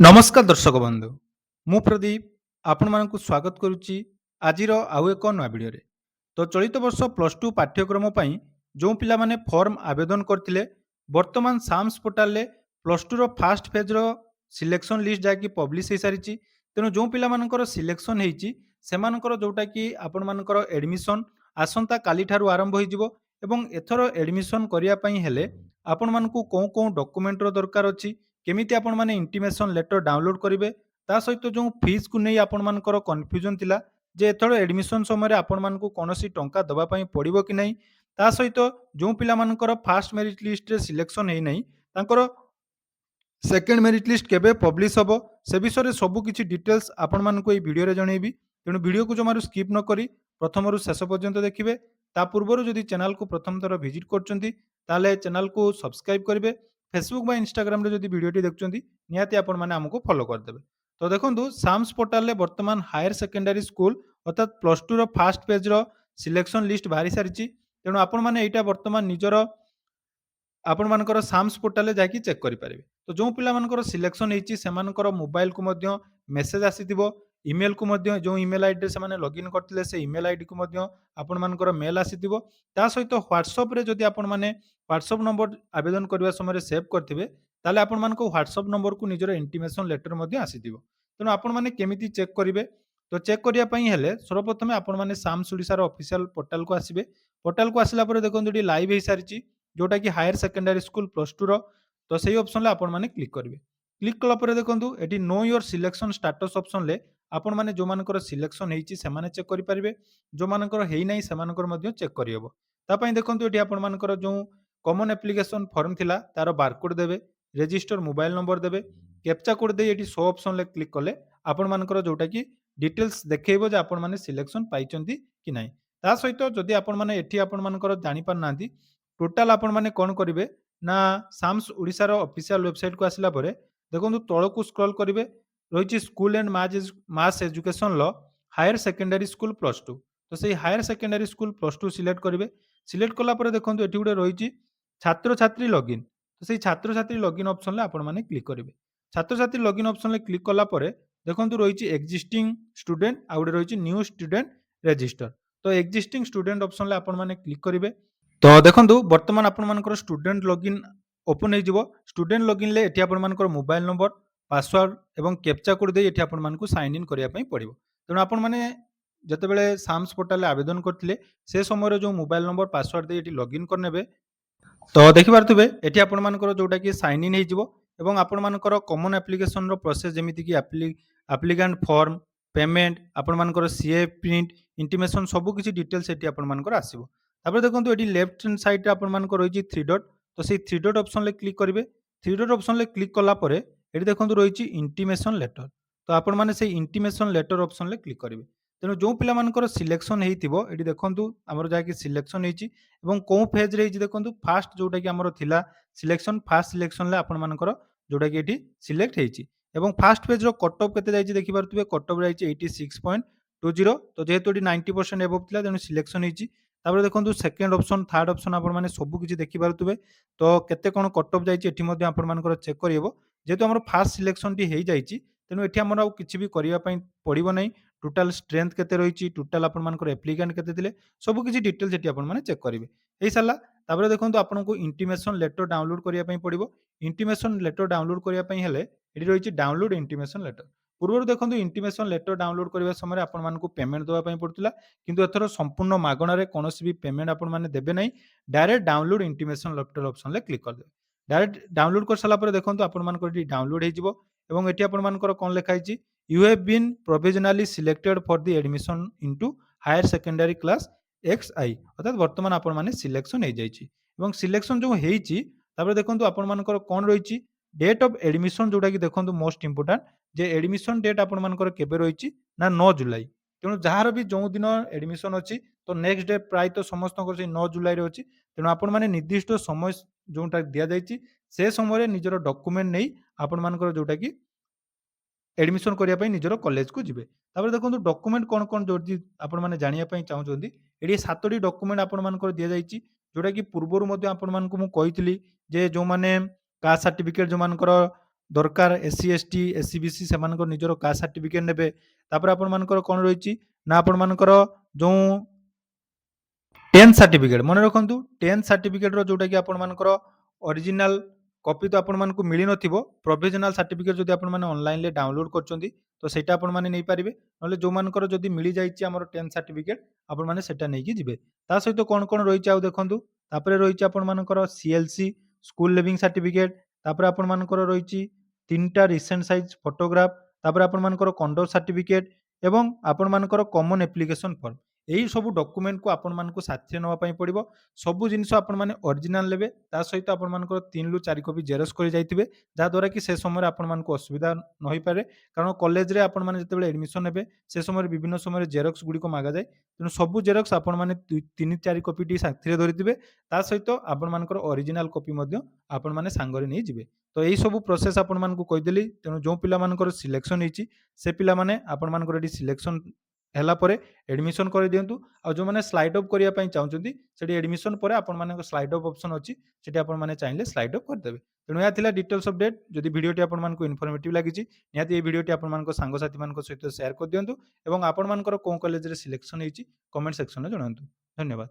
ନମସ୍କାର ଦର୍ଶକ ବନ୍ଧୁ। ମୁଁ ପ୍ରଦୀପ ଆପଣମାନଙ୍କୁ ସ୍ୱାଗତ କରୁଛି ଆଜିର ଆଉ ଏକ ନୂଆ ଭିଡ଼ିଓରେ। ତ ଚଳିତ ବର୍ଷ ପ୍ଲସ୍ ଟୁ ପାଠ୍ୟକ୍ରମ ପାଇଁ ଯେଉଁ ପିଲାମାନେ ଫର୍ମ ଆବେଦନ କରିଥିଲେ, ବର୍ତ୍ତମାନ ସାମ୍ସ ପୋର୍ଟାଲରେ ପ୍ଲସ୍ ଟୁର ଫାଷ୍ଟ ଫେଜ୍‌ର ସିଲେକ୍ସନ୍ ଲିଷ୍ଟ ଯାହାକି ପବ୍ଲିଶ ହୋଇସାରିଛି। ତେଣୁ ଯେଉଁ ପିଲାମାନଙ୍କର ସିଲେକ୍ସନ୍ ହେଇଛି, ସେମାନଙ୍କର ଯେଉଁଟାକି ଆପଣମାନଙ୍କର ଏଡମିସନ୍ ଆସନ୍ତା କାଲିଠାରୁ ଆରମ୍ଭ ହୋଇଯିବ ଏବଂ ଏଥର ଏଡମିସନ୍ କରିବା ପାଇଁ ହେଲେ ଆପଣମାନଙ୍କୁ କେଉଁ କେଉଁ ଡକୁମେଣ୍ଟର ଦରକାର ଅଛି, କେମିତି ଆପଣମାନେ ଇଣ୍ଟିମେସନ୍ ଲେଟର ଡାଉନଲୋଡ୍ କରିବେ, ତା ସହିତ ଯେଉଁ ଫିସ୍‌କୁ ନେଇ ଆପଣମାନଙ୍କର କନଫ୍ୟୁଜନ୍ ଥିଲା ଯେ ଏଥର ଏଡମିସନ୍ ସମୟରେ ଆପଣମାନଙ୍କୁ କୌଣସି ଟଙ୍କା ଦେବା ପାଇଁ ପଡ଼ିବ କି ନାହିଁ, ତା ସହିତ ଯେଉଁ ପିଲାମାନଙ୍କର ଫାଷ୍ଟ ମେରିଟ୍ ଲିଷ୍ଟରେ ସିଲେକ୍ସନ୍ ହେଇନାହିଁ, ତାଙ୍କର ସେକେଣ୍ଡ ମେରିଟ୍ ଲିଷ୍ଟ କେବେ ପବ୍ଲିଶ ହେବ, ସେ ବିଷୟରେ ସବୁ କିଛି ଡିଟେଲ୍ସ ଆପଣମାନଙ୍କୁ ଏହି ଭିଡ଼ିଓରେ ଜଣାଇବି। ତେଣୁ ଭିଡ଼ିଓକୁ ଜମାରୁ ସ୍କିପ୍ ନ କରି ପ୍ରଥମରୁ ଶେଷ ପର୍ଯ୍ୟନ୍ତ ଦେଖିବେ। ତା ପୂର୍ବରୁ ଯଦି ଚ୍ୟାନେଲକୁ ପ୍ରଥମ ଥର ଭିଜିଟ୍ କରୁଛନ୍ତି, ତାହେଲେ ଚ୍ୟାନେଲକୁ ସବସ୍କ୍ରାଇବ୍ କରିବେ। ଫେସବୁକ୍ ବା ଇନଷ୍ଟାଗ୍ରାମରେ ଯଦି ଭିଡ଼ିଓଟି ଦେଖୁଛନ୍ତି, ନିହାତି ଆପଣମାନେ ଆମକୁ ଫଲୋ କରିଦେବେ। ତ ଦେଖନ୍ତୁ, ସାମ୍ସ ପୋର୍ଟାଲରେ ବର୍ତ୍ତମାନ ହାୟର ସେକେଣ୍ଡାରୀ ସ୍କୁଲ ଅର୍ଥାତ୍ ପ୍ଲସ୍ ଟୁର ଫାଷ୍ଟ ପେଜ୍‌ର ସିଲେକ୍ସନ୍ ଲିଷ୍ଟ ବାହାରି ସାରିଛି। ତେଣୁ ଆପଣମାନେ ଏଇଟା ବର୍ତ୍ତମାନ ନିଜର ଆପଣମାନଙ୍କର ସାମ୍ସ ପୋର୍ଟାଲରେ ଯାଇକି ଚେକ୍ କରିପାରିବେ। ତ ଯେଉଁ ପିଲାମାନଙ୍କର ସିଲେକ୍ସନ୍ ହେଇଛି, ସେମାନଙ୍କର ମୋବାଇଲକୁ ମଧ୍ୟ ମେସେଜ୍ ଆସିଥିବ, ଇମେଲକୁ ମଧ୍ୟ ଯେଉଁ ଇମେଲ ଆଇଡ଼ିରେ ସେମାନେ ଲଗ୍ଇନ୍ କରିଥିଲେ, ସେ ଇମେଲ ଆଇଡ଼ିକୁ ମଧ୍ୟ ଆପଣମାନଙ୍କର ମେଲ୍ ଆସିଥିବ। ତା ସହିତ ହ୍ୱାଟ୍ସଆପ୍‌ରେ ଯଦି ଆପଣମାନେ ହ୍ୱାଟ୍ସଆପ୍ ନମ୍ବର ଆବେଦନ କରିବା ସମୟରେ ସେଭ୍ କରିଥିବେ, ତାହେଲେ ଆପଣମାନଙ୍କ ହ୍ୱାଟ୍ସଆପ୍ ନମ୍ବରକୁ ନିଜର ଇଣ୍ଟିମେସନ୍ ଲେଟର ମଧ୍ୟ ଆସିଥିବ। ତେଣୁ ଆପଣମାନେ କେମିତି ଚେକ୍ କରିବେ? ତ ଚେକ୍ କରିବା ପାଇଁ ହେଲେ ସର୍ବପ୍ରଥମେ ଆପଣମାନେ ସାମ୍ସ ଓଡ଼ିଶାର ଅଫିସିଆଲ ପୋର୍ଟାଲକୁ ଆସିବେ। ପୋର୍ଟାଲକୁ ଆସିଲା ପରେ ଦେଖନ୍ତୁ, ଏଠି ଲାଇଭ୍ ହେଇସାରିଛି ଯେଉଁଟାକି higher secondary school plus tour. ତ ସେଇ ଅପସନ୍‌ରେ ଆପଣମାନେ କ୍ଲିକ୍ କରିବେ। କ୍ଲିକ୍ କଲା ପରେ ଦେଖନ୍ତୁ, ଏଠି ନୋ ୟୋର ସିଲେକ୍ସନ୍ ଷ୍ଟାଟସ୍ ଅପସନ୍‌ରେ ଆପଣମାନେ ଯେଉଁମାନଙ୍କର ସିଲେକ୍ସନ୍ ହେଇଛି ସେମାନେ ଚେକ୍ କରିପାରିବେ। ଯେଉଁମାନଙ୍କର ହେଇନାହିଁ ସେମାନଙ୍କର ମଧ୍ୟ ଚେକ୍ କରିହେବ। ତା ପାଇଁ ଦେଖନ୍ତୁ, ଏଠି ଆପଣମାନଙ୍କର ଯେଉଁ କମନ୍ ଆପ୍ଲିକେସନ୍ ଫର୍ମ ଥିଲା, ତାର ବାରକୋଡ୍ ଦେବେ, ରେଜିଷ୍ଟର ମୋବାଇଲ ନମ୍ବର ଦେବେ, କ୍ୟାପଚା କୋଡ୍ ଦେଇ ଏଠି ଶୋ ଅପସନ୍‌ରେ କ୍ଲିକ୍ କଲେ ଆପଣମାନଙ୍କର ଯେଉଁଟାକି ଡିଟେଲ୍ସ ଦେଖେଇବ ଯେ ଆପଣମାନେ ସିଲେକ୍ସନ୍ ପାଇଛନ୍ତି କି ନାହିଁ। ତା ସହିତ ଯଦି ଆପଣମାନେ ଏଠି ଆପଣମାନଙ୍କର ଜାଣିପାରୁନାହାନ୍ତି, ଟୋଟାଲ ଆପଣମାନେ କ'ଣ କରିବେ ନା, ସାମ୍ସ ଓଡ଼ିଶାର ଅଫିସିଆଲ ୱେବସାଇଟ୍‌କୁ ଆସିଲା ପରେ ଦେଖନ୍ତୁ ତଳକୁ ସ୍କ୍ରଲ୍ କରିବେ, ରହିଛି ସ୍କୁଲ ଆଣ୍ଡ ମାସ୍ ଏଜୁକେସନ୍‌ର higher secondary school plus two. ତ ସେଇ higher secondary school plus two select କରିବେ। ସିଲେକ୍ଟ କଲା ପରେ ଦେଖନ୍ତୁ, ଏଠି ଗୋଟେ ରହିଛି ଛାତ୍ରଛାତ୍ରୀ ଲଗ୍ଇନ୍। ତ ସେଇ ଛାତ୍ରଛାତ୍ରୀ ଲଗ୍ଇନ୍ ଅପସନ୍‌ରେ ଆପଣମାନେ କ୍ଲିକ୍ କରିବେ। ଛାତ୍ରଛାତ୍ରୀ ଲଗ୍ଇନ୍ ଅପସନ୍‌ରେ କ୍ଲିକ୍ କଲା ପରେ ଦେଖନ୍ତୁ, ରହିଛି ଏକ୍ଜିଷ୍ଟିଂ ଷ୍ଟୁଡେଣ୍ଟ, ଆଉ ଗୋଟେ ରହିଛି ନ୍ୟୁ ଷ୍ଟୁଡେଣ୍ଟ ରେଜିଷ୍ଟର। ତ ଏକ୍ଜିଷ୍ଟିଂ ଷ୍ଟୁଡେଣ୍ଟ ଅପସନ୍‌ରେ ଆପଣମାନେ କ୍ଲିକ୍ କରିବେ। ତ ଦେଖନ୍ତୁ, ବର୍ତ୍ତମାନ ଆପଣମାନଙ୍କର ଷ୍ଟୁଡେଣ୍ଟ ଲଗ୍ଇନ୍ ଓପନ୍ ହେଇଯିବ। ଷ୍ଟୁଡେଣ୍ଟ ଲଗ୍ଇନ୍‌ରେ ଏଠି ଆପଣମାନଙ୍କର ମୋବାଇଲ ନମ୍ବର, ପାସୱାର୍ଡ ଏବଂ କ୍ୟାପଚା କୋଡ୍ ଦେଇ ଏଠି ଆପଣମାନଙ୍କୁ ସାଇନ୍ ଇନ୍ କରିବା ପାଇଁ ପଡ଼ିବ। ତେଣୁ ଆପଣମାନେ ଯେତେବେଳେ ସାମ୍ସ ପୋର୍ଟାଲରେ ଆବେଦନ କରିଥିଲେ, ସେ ସମୟରେ ଯେଉଁ ମୋବାଇଲ ନମ୍ବର, ପାସୱାର୍ଡ ଦେଇ ଏଠି ଲଗ୍ଇନ୍ କରିନେବେ। ତ ଦେଖିପାରୁଥିବେ, ଏଠି ଆପଣମାନଙ୍କର ଯେଉଁଟାକି ସାଇନ୍ ଇନ୍ ହେଇଯିବ ଏବଂ ଆପଣମାନଙ୍କର କମନ୍ ଆପ୍ଲିକେସନ୍‌ର ପ୍ରୋସେସ୍ ଯେମିତିକି ଆପ୍ଲିକାଣ୍ଟ ଫର୍ମ, ପେମେଣ୍ଟ, ଆପଣମାନଙ୍କର ସିଏ ପ୍ରିଣ୍ଟ, ଇଣ୍ଟିମେସନ୍ ସବୁ କିଛି ଡିଟେଲ୍ସ ଏଠି ଆପଣମାନଙ୍କର ଆସିବ। ତାପରେ ଦେଖନ୍ତୁ, ଏଠି ଲେଫ୍ଟ ହ୍ୟାଣ୍ଡ ସାଇଡ୍‌ରେ ଆପଣମାନଙ୍କର ରହିଛି ଥ୍ରୀ ଡଟ୍। ତ ସେଇ ଥ୍ରୀ ଡଟ୍ ଅପସନ୍‌ରେ କ୍ଲିକ୍ କରିବେ। ଥ୍ରୀ ଡଟ୍ ଅପସନ୍‌ରେ କ୍ଲିକ୍ କଲା ପରେ ଏଠି ଦେଖନ୍ତୁ ରହିଛି ଇଣ୍ଟିମେସନ୍ ଲେଟର। ତ ଆପଣମାନେ ସେଇ ଇଣ୍ଟିମେସନ୍ ଲେଟର ଅପସନ୍‌ରେ କ୍ଲିକ୍ କରିବେ। ତେଣୁ ଯେଉଁ ପିଲାମାନଙ୍କର ସିଲେକ୍ସନ୍ ହେଇଥିବ, ଏଠି ଦେଖନ୍ତୁ ଆମର ଯାହାକି ସିଲେକ୍ସନ୍ ହେଇଛି ଏବଂ କେଉଁ ଫେଜ୍‌ରେ ହେଇଛି ଦେଖନ୍ତୁ, ଫାଷ୍ଟ ଯେଉଁଟାକି ଆମର ଥିଲା ସିଲେକ୍ସନ୍, ଫାଷ୍ଟ ସିଲେକ୍ସନ୍‌ରେ ଆପଣମାନଙ୍କର ଯେଉଁଟାକି ଏଠି ସିଲେକ୍ଟ ହେଇଛି ଏବଂ ଫାଷ୍ଟ ପେଜ୍‌ର କଟ୍ ଅଫ୍ କେତେ ଯାଇଛି ଦେଖିପାରୁଥିବେ, କଟ୍ ଅଫ୍ ଯାଇଛି 86.20। ତ ଯେହେତୁ ଏଠି 90% ଏଭବ୍ ଥିଲା, ତେଣୁ ସିଲେକ୍ସନ୍ ହେଇଛି। ତାପରେ ଦେଖନ୍ତୁ, ସେକେଣ୍ଡ ଅପସନ୍, ଥାର୍ଡ ଅପସନ୍ ଆପଣମାନେ ସବୁ କିଛି ଦେଖିପାରୁଥିବେ। ତ କେତେ କ'ଣ କଟ୍ ଅଫ୍ ଯାଇଛି ଏଠି ମଧ୍ୟ ଆପଣମାନଙ୍କର ଚେକ୍ କରିହେବ। ଯେହେତୁ ଆମର ଫାଷ୍ଟ ସିଲେକ୍ସନ୍‌ଟି ହେଇଯାଇଛି, ତେଣୁ ଏଠି ଆମର ଆଉ କିଛି ବି କରିବା ପାଇଁ ପଡ଼ିବ ନାହିଁ। ଟୋଟାଲ ଷ୍ଟ୍ରେନ୍ଥ କେତେ ରହିଛି, ଟୋଟାଲ ଆପଣମାନଙ୍କର ଆପ୍ଲିକାଣ୍ଟ କେତେ ଥିଲେ, ସବୁ କିଛି ଡିଟେଲ୍ସ ଏଠି ଆପଣମାନେ ଚେକ୍ କରିବେ। ହେଇସାରିଲା। ତାପରେ ଦେଖନ୍ତୁ, ଆପଣଙ୍କୁ ଇଣ୍ଟିମେସନ୍ ଲେଟର ଡାଉନଲୋଡ୍ କରିବା ପାଇଁ ପଡ଼ିବ। ଇଣ୍ଟିମେସନ୍ ଲେଟର ଡାଉନଲୋଡ୍ କରିବା ପାଇଁ ହେଲେ ଏଠି ରହିଛି ଡାଉନଲୋଡ୍ ଇଣ୍ଟିମେସନ୍ ଲେଟର। ପୂର୍ବରୁ ଦେଖନ୍ତୁ, ଇଣ୍ଟିମେସନ୍ ଲେଟର ଡାଉନଲୋଡ୍ କରିବା ସମୟରେ ଆପଣମାନଙ୍କୁ ପେମେଣ୍ଟ ଦେବା ପାଇଁ ପଡୁଥିଲା, କିନ୍ତୁ ଏଥର ସମ୍ପୂର୍ଣ୍ଣ ମାଗଣାରେ କୌଣସି ବି ପେମେଣ୍ଟ ଆପଣମାନେ ଦେବେ ନାହିଁ। ଡାଇରେକ୍ଟ ଡାଉନଲୋଡ୍ ଇଣ୍ଟିମେସନ୍ ଲେଟର ଅପସନ୍‌ରେ କ୍ଲିକ୍ କରିଦେବେ। ଡାଇରେକ୍ଟ ଡାଉନଲୋଡ୍ କରିସାରିଲା ପରେ ଦେଖନ୍ତୁ, ଆପଣମାନଙ୍କର ଏଠି ଡାଉନଲୋଡ୍ ହେଇଯିବ ଏବଂ ଏଠି ଆପଣମାନଙ୍କର କ'ଣ ଲେଖା ହେଇଛି, you have been provisionally selected for the admission into higher secondary class XI, ଅର୍ଥାତ୍ ବର୍ତ୍ତମାନ ଆପଣମାନେ ସିଲେକ୍ସନ୍ ହେଇଯାଇଛି ଏବଂ ସିଲେକ୍ସନ୍ ଯେଉଁ ହେଇଛି, ତାପରେ ଦେଖନ୍ତୁ ଆପଣମାନଙ୍କର କ'ଣ ରହିଛି, ଡେଟ୍ ଅଫ୍ ଏଡମିସନ୍, ଯେଉଁଟାକି ଦେଖନ୍ତୁ ମୋଷ୍ଟ ଇମ୍ପୋର୍ଟାଣ୍ଟ, ଯେ ଏଡମିସନ୍ ଡେଟ୍ ଆପଣମାନଙ୍କର କେବେ ରହିଛି ନା 9 ଜୁଲାଇ। ତେଣୁ ଯାହାର ବି ଯେଉଁ ଦିନ ଏଡମିସନ୍ ଅଛି, ତ ନେକ୍ସଟ ଡେ ପ୍ରାୟତଃ ସମସ୍ତଙ୍କର ସେଇ 9 ଜୁଲାଇରେ ଅଛି। ତେଣୁ ଆପଣମାନେ ନିର୍ଦ୍ଦିଷ୍ଟ ସମୟ ଯେଉଁଟା ଦିଆଯାଇଛି, ସେ ସମୟରେ ନିଜର ଡକୁମେଣ୍ଟ ନେଇ ଆପଣମାନଙ୍କର ଯେଉଁଟାକି ଏଡମିସନ୍ କରିବା ପାଇଁ ନିଜର କଲେଜକୁ ଯିବେ। ତାପରେ ଦେଖନ୍ତୁ, ଡକୁମେଣ୍ଟ କ'ଣ କ'ଣ ଯଦି ଆପଣମାନେ ଜାଣିବା ପାଇଁ ଚାହୁଁଛନ୍ତି, ଏଠି 7ଟି ଡକୁମେଣ୍ଟ ଆପଣମାନଙ୍କର ଦିଆଯାଇଛି, ଯୋଉଟାକି ପୂର୍ବରୁ ମଧ୍ୟ ଆପଣମାନଙ୍କୁ ମୁଁ କହିଥିଲି ଯେ ଯେଉଁମାନେ କାଷ୍ଟ ସାର୍ଟିଫିକେଟ୍, ଯେଉଁମାନଙ୍କର ଦରକାର ଏସ୍ସି ଏସ୍ଟି ଏସ୍ସି ବିସି ସେମାନଙ୍କର ନିଜର କାଷ୍ଟ ସାର୍ଟିଫିକେଟ୍ ନେବେ। ତାପରେ ଆପଣମାନଙ୍କର କ'ଣ ରହିଛି ନା ଆପଣମାନଙ୍କର ଯେଉଁ 10th ସାର୍ଟିଫିକେଟ୍ ମନେ ରଖନ୍ତୁ 10th ସାର୍ଟିଫିକେଟ୍ର ଯେଉଁଟାକି ଆପଣମାନଙ୍କର ଅରିଜିନାଲ କପି ତ ଆପଣମାନଙ୍କୁ ମିଳିନଥିବ। ପ୍ରୋଭିଜନାଲ ସାର୍ଟିଫିକେଟ୍ ଯଦି ଆପଣମାନେ ଅନଲାଇନ୍ରେ ଡାଉନଲୋଡ୍ କରୁଛନ୍ତି ତ ସେଇଟା ଆପଣମାନେ ନେଇପାରିବେ। ନହେଲେ ଯେଉଁମାନଙ୍କର ଯଦି ମିଳିଯାଇଛି ଆମର 10th ସାର୍ଟିଫିକେଟ୍ ଆପଣମାନେ ସେଟା ନେଇକି ଯିବେ। ତା ସହିତ କ'ଣ କ'ଣ ରହିଛି ଆଉ ଦେଖନ୍ତୁ। ତାପରେ ରହିଛି ଆପଣମାନଙ୍କର ସିଏଲ୍ସି ସ୍କୁଲ ଲିଭିଂ ସାର୍ଟିଫିକେଟ୍। ତାପରେ ଆପଣମାନଙ୍କର ରହିଛି 3ଟା ରିସେଣ୍ଟ ସାଇଜ୍ ଫଟୋଗ୍ରାଫ। ତାପରେ ଆପଣମାନଙ୍କର କଣ୍ଡର ସାର୍ଟିଫିକେଟ୍ ଏବଂ ଆପଣମାନଙ୍କର କମନ୍ ଆପ୍ଲିକେସନ୍ ଫର୍ମ। ଏହି ସବୁ ଡକୁମେଣ୍ଟକୁ ଆପଣମାନଙ୍କୁ ସାଥିରେ ନେବା ପାଇଁ ପଡ଼ିବ। ସବୁ ଜିନିଷ ଆପଣମାନେ ଅରିଜିନାଲ ନେବେ। ତା ସହିତ ଆପଣମାନଙ୍କର 3ରୁ 4 କପି ଜେରକ୍ସ କରି ଯାଇଥିବେ, ଯାହାଦ୍ୱାରା କି ସେ ସମୟରେ ଆପଣମାନଙ୍କୁ ଅସୁବିଧା ନ ହୋଇପାରେ। କାରଣ କଲେଜରେ ଆପଣମାନେ ଯେତେବେଳେ ଆଡମିସନ୍ ନେବେ ସେ ସମୟରେ ବିଭିନ୍ନ ସମୟରେ ଜେରକ୍ସ ଗୁଡ଼ିକ ମାଗାଯାଏ। ତେଣୁ ସବୁ ଜେରକ୍ସ ଆପଣମାନେ 3-4 କପିଟି ସାଥିରେ ଧରିଥିବେ। ତା ସହିତ ଆପଣମାନଙ୍କର ଅରିଜିନାଲ କପି ମଧ୍ୟ ଆପଣମାନେ ସାଙ୍ଗରେ ନେଇଯିବେ। ତ ଏହି ସବୁ ପ୍ରୋସେସ୍ ଆପଣମାନଙ୍କୁ କହିଦେଲି। ତେଣୁ ଯେଉଁ ପିଲାମାନଙ୍କର ସିଲେକ୍ସନ୍ ହେଇଛି ସେ ପିଲାମାନେ ଆପଣମାନଙ୍କର ଏଠି ସିଲେକ୍ସନ୍ ହେଲା ପରେ ଆଡମିସନ୍ କରିଦିଅନ୍ତୁ। ଆଉ ଯେଉଁମାନେ ସ୍ଲାଇଡ୍ ଅପ୍ କରିବା ପାଇଁ ଚାହୁଁଛନ୍ତି ସେଠି ଆଡମିସନ୍ ପରେ ଆପଣମାନଙ୍କ ସ୍ଲାଇଡ୍ ଅପ୍ ଅପସନ୍ ଅଛି, ସେଠି ଆପଣମାନେ ଚାହିଁଲେ ସ୍ଲାଇଡ୍ ଅପ୍ କରିଦେବେ। ତେଣୁ ଏହା ଥିଲା ଡିଟେଲ୍ସ ଅପଡେଟ୍। ଯଦି ଭିଡ଼ିଓଟି ଆପଣମାନଙ୍କୁ ଇନଫର୍ମେଟିଭ୍ ଲାଗିଛି ନିହାତି ଏହି ଭିଡ଼ିଓଟି ଆପଣମାନଙ୍କ ସାଙ୍ଗସାଥିମାନଙ୍କ ସହିତ ସେୟାର କରିଦିଅନ୍ତୁ ଏବଂ ଆପଣମାନଙ୍କର କେଉଁ କଲେଜରେ ସିଲେକ୍ସନ୍ ହେଇଛି କମେଣ୍ଟ ସେକ୍ସନରେ ଜଣାନ୍ତୁ। ଧନ୍ୟବାଦ।